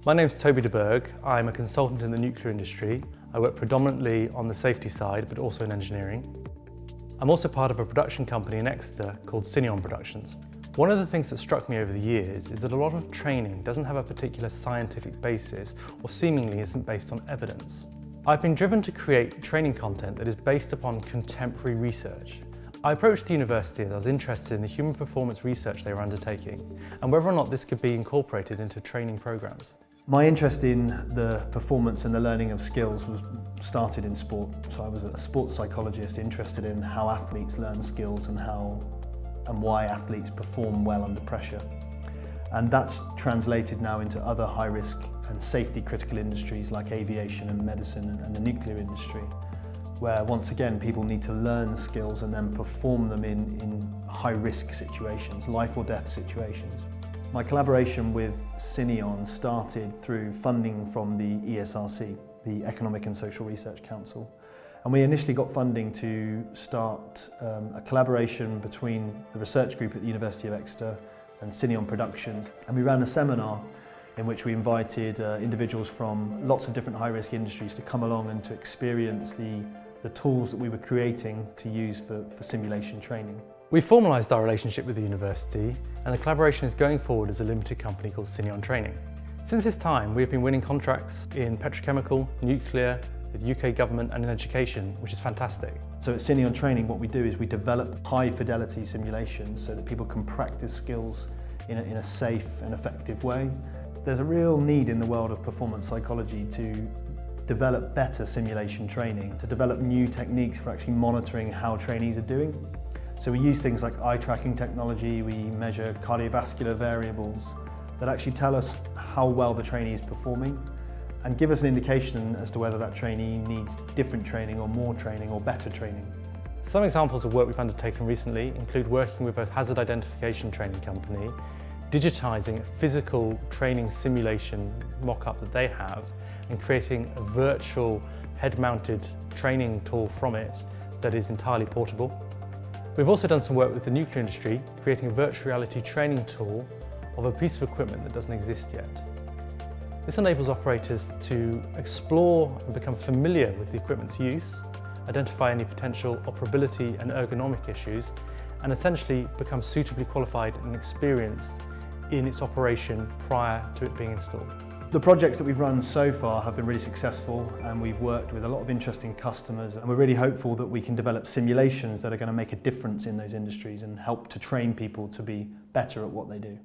My name's Toby de Berg. I'm a consultant in the nuclear industry. I work predominantly on the safety side, but also in engineering. I'm also part of a production company in Exeter called Cineon Productions. One of the things that struck me over the years is that a lot of training doesn't have a particular scientific basis or seemingly isn't based on evidence. I've been driven to create training content that is based upon contemporary research. I approached the university as I was interested in the human performance research they were undertaking and whether or not this could be incorporated into training programs. My interest in the performance and the learning of skills started in sport. So I was a sports psychologist interested in how athletes learn skills and why athletes perform well under pressure. And that's translated now into other high-risk and safety-critical industries like aviation and medicine and the nuclear industry, where once again people need to learn skills and then perform them in high-risk situations, life or death situations. My collaboration with Cineon started through funding from the ESRC, the Economic and Social Research Council. And we initially got funding to start a collaboration between the research group at the University of Exeter and Cineon Productions. And we ran a seminar in which we invited individuals from lots of different high-risk industries to come along and to experience the tools that we were creating to use for simulation training. We formalised our relationship with the university and the collaboration is going forward as a limited company called Cineon Training. Since this time we have been winning contracts in petrochemical, nuclear, with the UK government and in education, which is fantastic. So at Cineon Training what we do is we develop high fidelity simulations so that people can practice skills in a safe and effective way. There's a real need in the world of performance psychology to develop better simulation training, to develop new techniques for actually monitoring how trainees are doing. So we use things like eye tracking technology, we measure cardiovascular variables that actually tell us how well the trainee is performing and give us an indication as to whether that trainee needs different training or more training or better training. Some examples of work we've undertaken recently include working with a hazard identification training company, digitising a physical training simulation mock-up that they have and creating a virtual head-mounted training tool from it that is entirely portable. We've also done some work with the nuclear industry, creating a virtual reality training tool of a piece of equipment that doesn't exist yet. This enables operators to explore and become familiar with the equipment's use, identify any potential operability and ergonomic issues, and essentially become suitably qualified and experienced in its operation prior to it being installed. The projects that we've run so far have been really successful and we've worked with a lot of interesting customers and we're really hopeful that we can develop simulations that are going to make a difference in those industries and help to train people to be better at what they do.